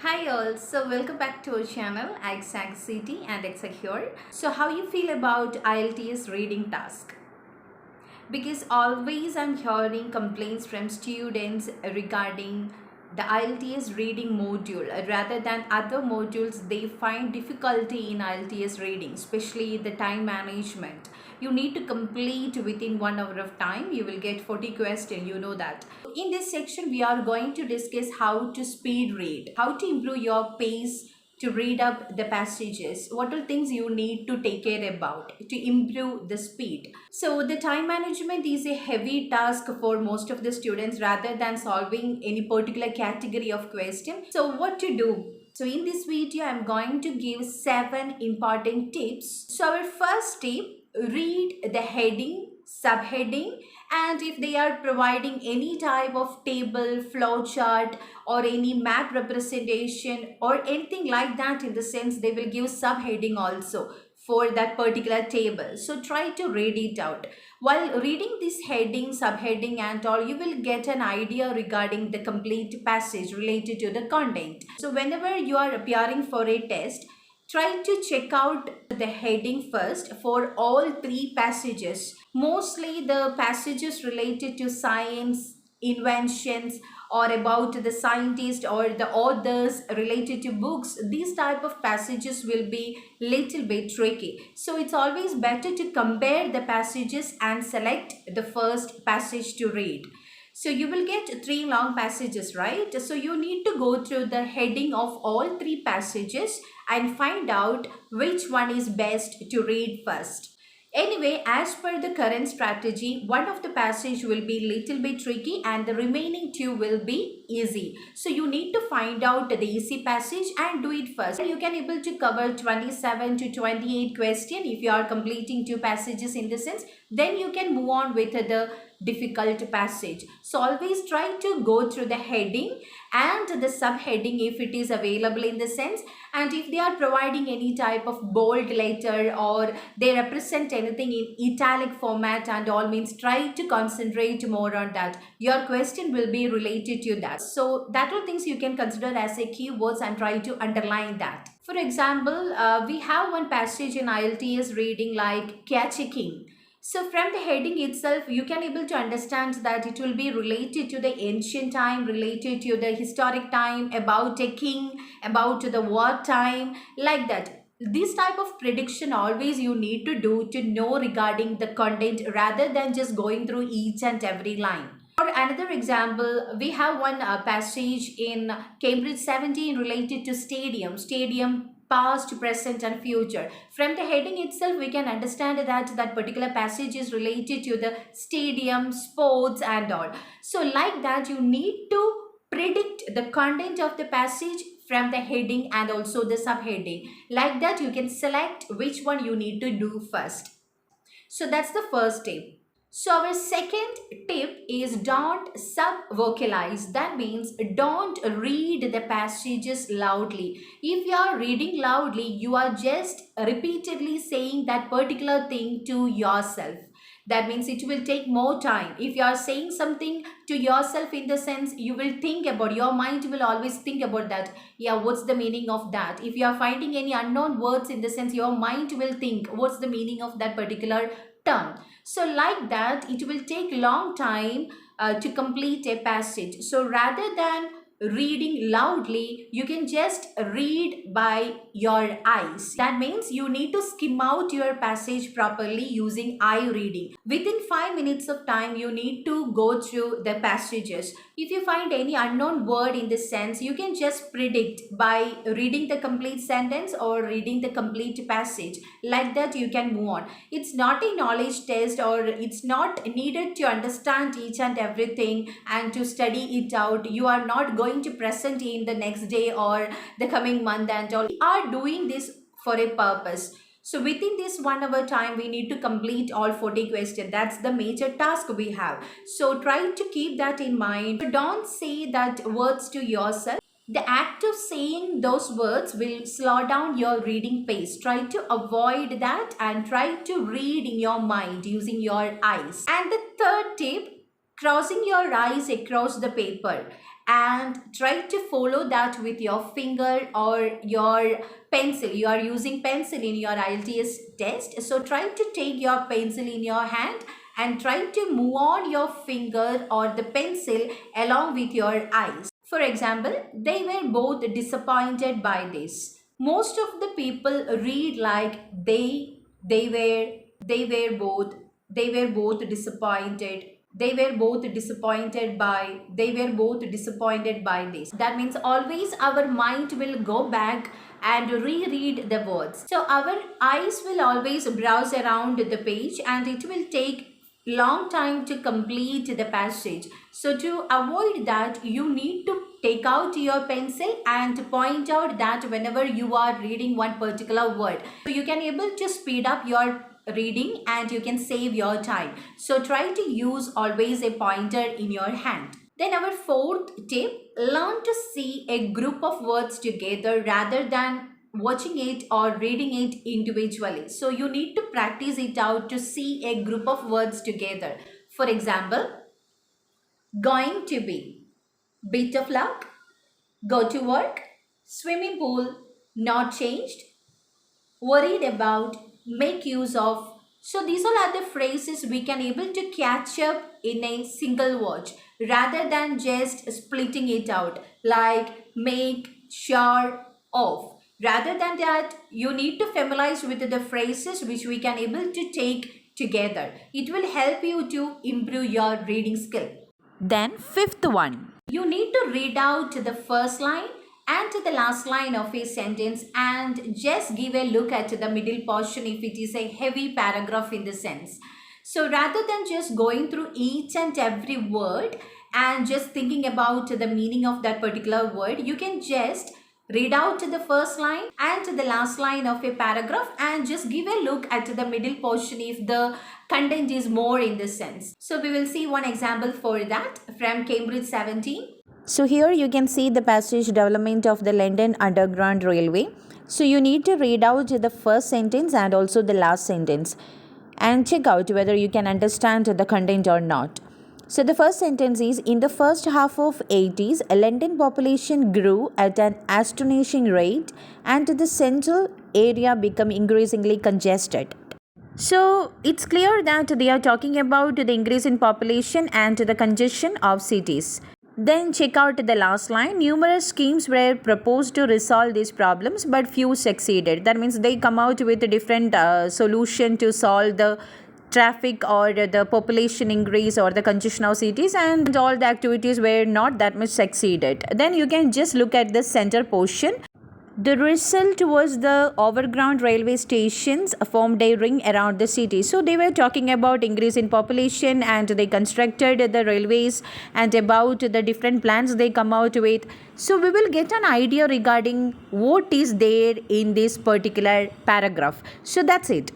Hi all, so welcome back to our channel Ach'z City and Ach'z here. So how you feel about IELTS reading task? Because always I'm hearing complaints from students regarding the IELTS reading module. Rather than other modules, they find difficulty in IELTS reading, especially the time management. You need to complete within 1 hour of time. You will get 40 questions, you know that. In this section, we are going to discuss how to speed read, how to improve your pace to read up the passages, what are things you need to take care about to improve the speed. So the time management is a heavy task for most of the students rather than solving any particular category of question. So what to do? So in this video, I'm going to give 7 important tips. So our first tip, read the heading, subheading, and if they are providing any type of table, flow chart or any map representation or anything like that, in the sense they will give subheading also for that particular table. So try to read it out. While reading this heading, subheading and all, you will get an idea regarding the complete passage related to the content. So whenever you are appearing for a test, try to check out the heading first for all 3 passages. Mostly the passages related to science, inventions, or about the scientist or the authors related to books, these type of passages will be little bit tricky. So it's always better to compare the passages and select the first passage to read. So you will get 3 long passages, right? So you need to go through the heading of all 3 passages and find out which one is best to read first. Anyway, as per the current strategy, one of the passage will be little bit tricky and the remaining 2 will be easy. So you need to find out the easy passage and do it first. You can able to cover 27 to 28 question if you are completing 2 passages in the sense. Then you can move on with the difficult passage. So always try to go through the heading and the subheading if it is available in the sense, and if they are providing any type of bold letter or they represent anything in italic format and all, means try to concentrate more on that. Your question will be related to that. So that are things you can consider as a keywords and try to underline that. For example, we have one passage in IELTS reading like catch a king. So from the heading itself, you can able to understand that it will be related to the ancient time, related to the historic time, about a king, about the war time, like that. This type of prediction always you need to do to know regarding the content rather than just going through each and every line. For another example, we have one passage in Cambridge 17 related to stadium past, present and future. From the heading itself, we can understand that that particular passage is related to the stadium, sports and all. So like that, you need to predict the content of the passage from the heading and also the subheading. Like that, you can select which one you need to do first. So that's the first tip. So our second tip is don't sub-vocalize. That means don't read the passages loudly. If you are reading loudly, you are just repeatedly saying that particular thing to yourself. That means it will take more time. If you are saying something to yourself, in the sense you will think about, your mind will always think about that. Yeah, what's the meaning of that? If you are finding any unknown words, in the sense your mind will think what's the meaning of that particular term. So like that, it will take long time to complete a passage. So rather than reading loudly, you can just read by your eyes. That means you need to skim out your passage properly using eye reading. Within 5 minutes of time, you need to go through the passages. If you find any unknown word in this sense, you can just predict by reading the complete sentence or reading the complete passage. Like that, you can move on. It's not a knowledge test, or it's not needed to understand each and everything and to study it out. You are not going to present in the next day or the coming month and all. We are doing this for a purpose. So within this 1 hour time, we need to complete all 40 questions. That's the major task we have. So try to keep that in mind. Don't say that words to yourself. The act of saying those words will slow down your reading pace. Try to avoid that and try to read in your mind using your eyes. And the third tip, crossing your eyes across the paper. and try to follow that with your finger or your pencil. You are using pencil in your IELTS test, so try to take your pencil in your hand and try to move on your finger or the pencil along with your eyes. For example, they were both disappointed by this. Most of the people read like they were they were both disappointed. They were both disappointed by this. That means always our mind will go back and reread the words. So our eyes will always browse around the page and it will take long time to complete the passage. So to avoid that, you need to take out your pencil and point out that whenever you are reading one particular word, so you can able to speed up your reading and you can save your time. So try to use always a pointer in your hand. Then our fourth tip, learn to see a group of words together rather than watching it or reading it individually. So you need to practice it out to see a group of words together. For example, going to be, bit of luck, go to work, swimming pool, not changed, worried about, make use of. So these all are the phrases we can able to catch up in a single word rather than just splitting it out like make, sure, of. Rather than that, you need to familiarize with the phrases which we can able to take together. It will help you to improve your reading skill. Then fifth one, you need to read out the first line and to the last line of a sentence and just give a look at the middle portion if it is a heavy paragraph in the sense. So rather than just going through each and every word and just thinking about the meaning of that particular word, you can just read out the first line and to the last line of a paragraph and just give a look at the middle portion if the content is more in this sense. So we will see one example for that from Cambridge 17. So here you can see the passage development of the London Underground Railway. So you need to read out the first sentence and also the last sentence and check out whether you can understand the content or not. So the first sentence is, in the first half of 80s, a London population grew at an astonishing rate and the central area became increasingly congested. So it's clear that they are talking about the increase in population and the congestion of cities. Then check out the last line. Numerous schemes were proposed to resolve these problems, but few succeeded. That means they come out with a different solution to solve the traffic or the population increase or the congestion of cities, and all the activities were not that much succeeded. Then you can just look at the center portion. The result was the overground railway stations formed a ring around the city. So they were talking about increase in population and they constructed the railways and about the different plans they come out with. So we will get an idea regarding what is there in this particular paragraph. So that's it.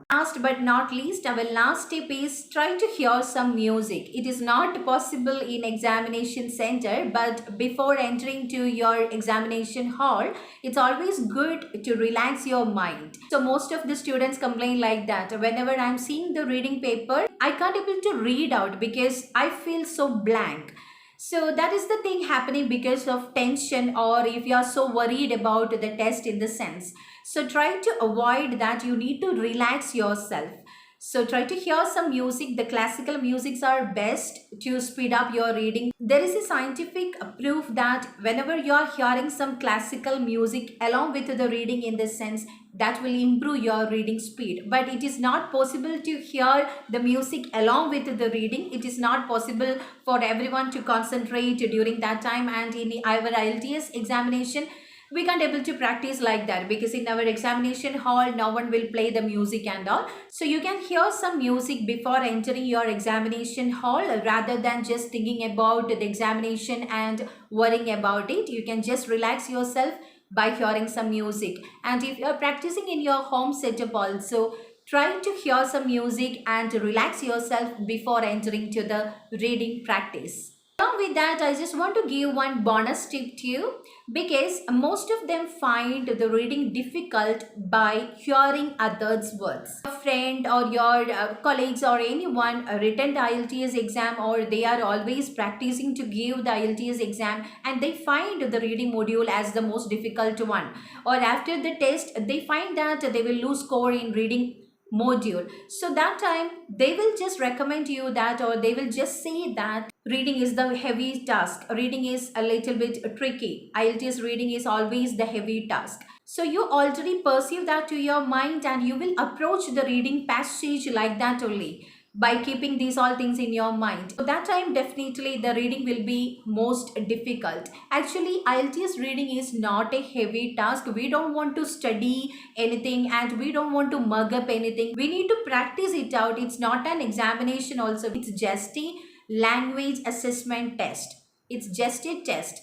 Last but not least, our last tip is try to hear some music. It is not possible in examination center, but before entering to your examination hall, it's always good to relax your mind. So most of the students complain like that. Whenever I'm seeing the reading paper, I can't able to read out because I feel so blank. So that is the thing happening because of tension or if you are so worried about the test in the sense. So try to avoid that. You need to relax yourself. So try to hear some music. The classical musics are best to speed up your reading. There is a scientific proof that whenever you are hearing some classical music along with the reading in this sense, that will improve your reading speed. But it is not possible to hear the music along with the reading. It is not possible for everyone to concentrate during that time, and in our IELTS examination, we can't able to practice like that because in our examination hall no one will play the music and all. So you can hear some music before entering your examination hall rather than just thinking about the examination and worrying about it. You can just relax yourself by hearing some music. And if you're practicing in your home setup also, try to hear some music and relax yourself before entering to the reading practice. Along with that, I just want to give one bonus tip to you, because most of them find the reading difficult by hearing others' words. Your friend or your colleagues or anyone written the IELTS exam, or they are always practicing to give the IELTS exam, and they find the reading module as the most difficult one. Or after the test, they find that they will lose score in reading module. So that time they will just recommend you that, or they will just say that reading is the heavy task, reading is a little bit tricky, IELTS reading is always the heavy task. So you already perceive that to your mind, and you will approach the reading passage like that only, by keeping these all things in your mind. So that time definitely the reading will be most difficult. Actually, IELTS reading is not a heavy task. We don't want to study anything, and we don't want to mug up anything. We need to practice it out. It's not an examination also. It's just a language assessment test. It's just a test.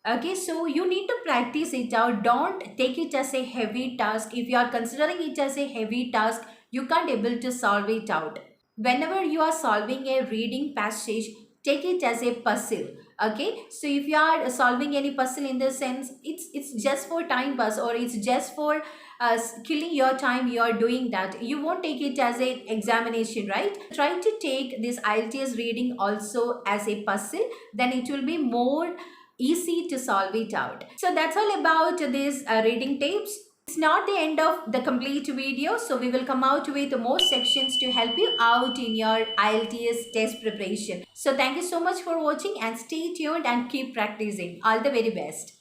Okay, so you need to practice it out. Don't take it as a heavy task. If you are considering it as a heavy task, you can't able to solve it out. Whenever you are solving a reading passage, take it as a puzzle. Okay, so if you are solving any puzzle, in the sense it's just for time pass, or it's just for killing your time, you are doing that, you won't take it as a examination, right? Try to take this IELTS reading also as a puzzle, then it will be more easy to solve it out. So that's all about these reading tips. It's not the end of the complete video, so we will come out with more sections to help you out in your IELTS test preparation. So thank you so much for watching, and stay tuned and keep practicing. All the very best.